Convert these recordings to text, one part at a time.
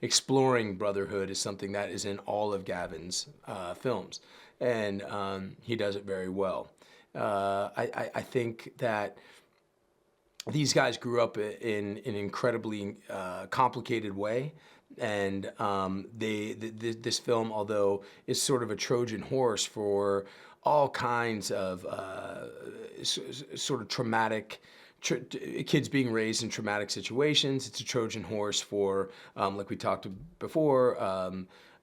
exploring brotherhood is something that is in all of Gavin's films, and he does it very well. I think that these guys grew up in an incredibly complicated way, and this film, although is sort of a Trojan horse for all kinds of sort of traumatic kids being raised in traumatic situations. It's a Trojan horse for, like we talked before,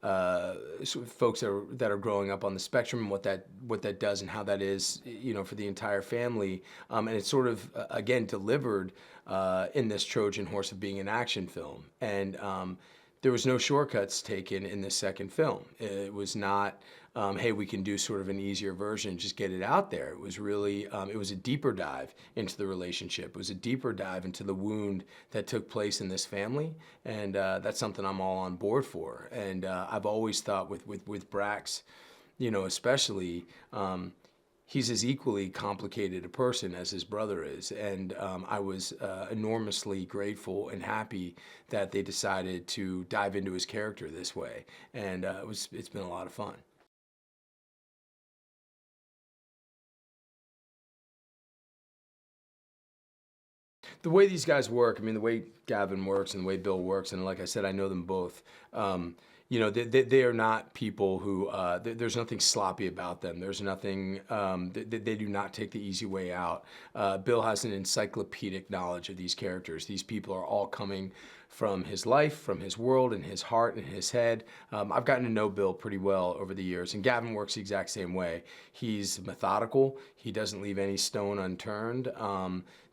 sort of folks that are growing up on the spectrum, and what that does and how that is, for the entire family. And it's sort of again delivered in this Trojan horse of being an action film. And there was no shortcuts taken in this second film. It was not, hey, we can do sort of an easier version, just get it out there. It was really, it was a deeper dive into the relationship. It was a deeper dive into the wound that took place in this family, and that's something I'm all on board for. And I've always thought with Brax, especially, he's as equally complicated a person as his brother is, and I was enormously grateful and happy that they decided to dive into his character this way, and it's been a lot of fun. The way these guys work, the way Gavin works and the way Bill works, and like I said, I know them both. They are not people who, there's nothing sloppy about them. There's nothing, they do not take the easy way out. Bill has an encyclopedic knowledge of these characters. These people are all coming from his life, from his world, and his heart, and his head. I've gotten to know Bill pretty well over the years, and Gavin works the exact same way. He's methodical. He doesn't leave any stone unturned.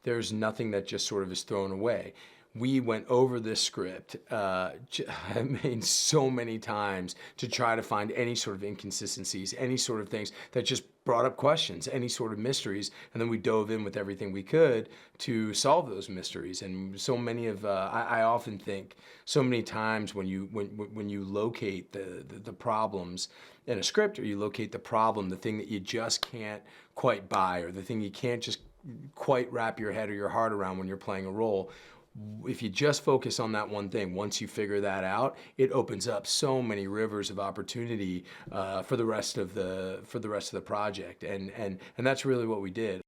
There's nothing that just sort of is thrown away. We went over this script, so many times to try to find any sort of inconsistencies, any sort of things that just brought up questions, any sort of mysteries, and then we dove in with everything we could to solve those mysteries. And so many of, I often think, so many times when you locate the problems in a script, or you locate the problem, the thing that you just can't quite buy, or the thing you can't just quite wrap your head or your heart around when you're playing a role, if you just focus on that one thing, once you figure that out, it opens up so many rivers of opportunity for the rest of the project, and that's really what we did.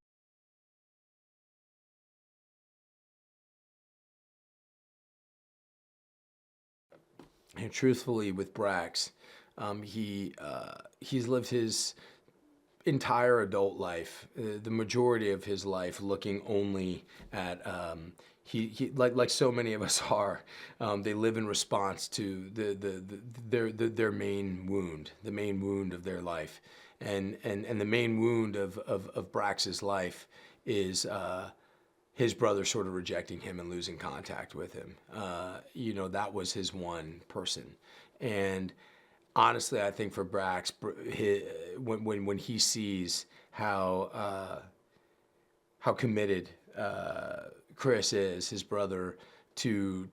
And truthfully, with Brax, he's lived his entire adult life, the majority of his life, looking only at he like so many of us are. They live in response to their main wound, the main wound of their life, and the main wound of Brax's life is his brother sort of rejecting him and losing contact with him. That was his one person, and honestly, I think for Brax, when he sees how committed Chris is, his brother, to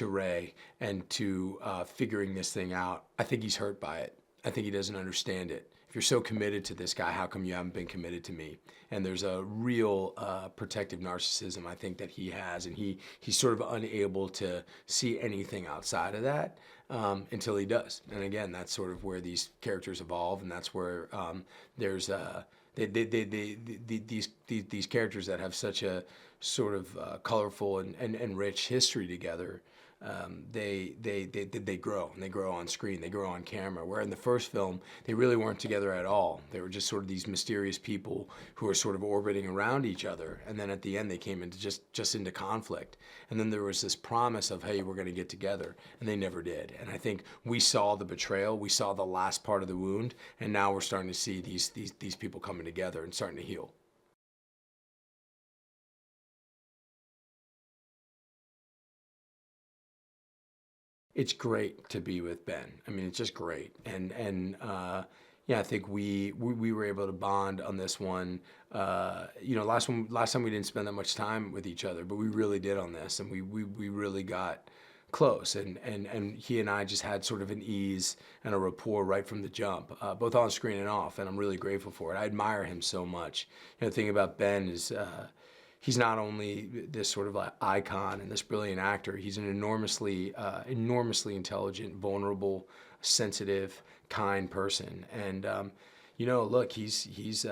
Ray, and to figuring this thing out, I think he's hurt by it. I think he doesn't understand it. If you're so committed to this guy, how come you haven't been committed to me? And there's a real protective narcissism, I think, that he has, and he's sort of unable to see anything outside of that until he does. And again, that's sort of where these characters evolve, and that's where there's these characters that have such a sort of colorful and rich history together. They grow, and they grow on screen, they grow on camera, where in the first film they really weren't together at all. They were just sort of these mysterious people who were sort of orbiting around each other, and then at the end they came into just into conflict, and then there was this promise of, hey, we're going to get together, and they never did. And I think we saw the betrayal, we saw the last part of the wound, and now we're starting to see these people coming together and starting to heal. It's great to be with Ben. It's just great, and yeah, I think we were able to bond on this one. Last time we didn't spend that much time with each other, but we really did on this, and we really got close, and he and I just had sort of an ease and a rapport right from the jump, both on screen and off, and I'm really grateful for it. I admire him so much. The thing about Ben is he's not only this sort of like icon and this brilliant actor, he's an enormously intelligent, vulnerable, sensitive, kind person. And look, he's he's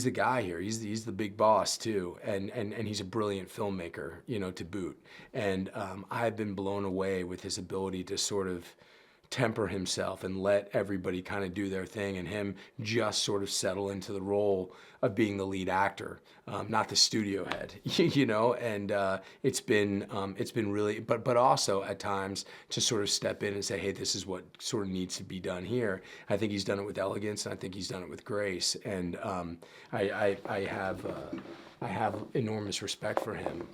the guy here. He's the big boss too, and he's a brilliant filmmaker, to boot. And I've been blown away with his ability to sort of temper himself and let everybody kind of do their thing, and him just sort of settle into the role of being the lead actor, not the studio head, And it's been really, but also at times to sort of step in and say, hey, this is what sort of needs to be done here. I think he's done it with elegance, and I think he's done it with grace, and I have enormous respect for him.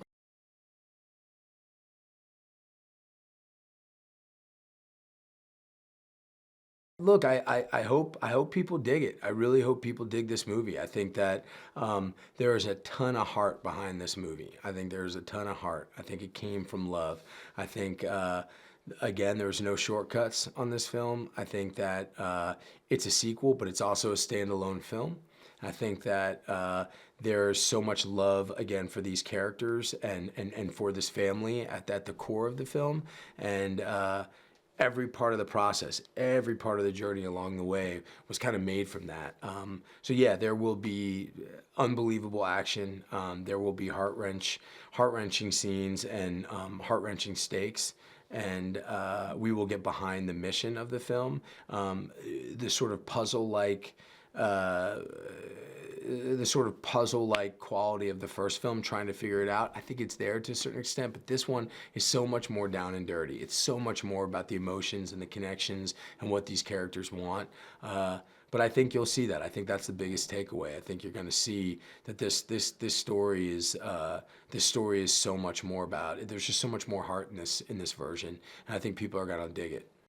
Look, I hope people dig it. I really hope people dig this movie. I think that there is a ton of heart behind this movie. I think there's a ton of heart. I think it came from love. I think again, there's no shortcuts on this film. I think that it's a sequel, but it's also a standalone film. I think that there's so much love again for these characters and for this family at the core of the film, and every part of the process, every part of the journey along the way was kind of made from that. So yeah, there will be unbelievable action. There will be heart-wrenching scenes and heart-wrenching stakes. And we will get behind the mission of the film, the sort of puzzle-like quality of the first film, trying to figure it out. I think it's there to a certain extent, but this one is so much more down and dirty. It's so much more about the emotions and the connections and what these characters want. But I think you'll see that. I think that's the biggest takeaway. I think you're going to see that this story is so much more about it. There's just so much more heart in this version, and I think people are going to dig it.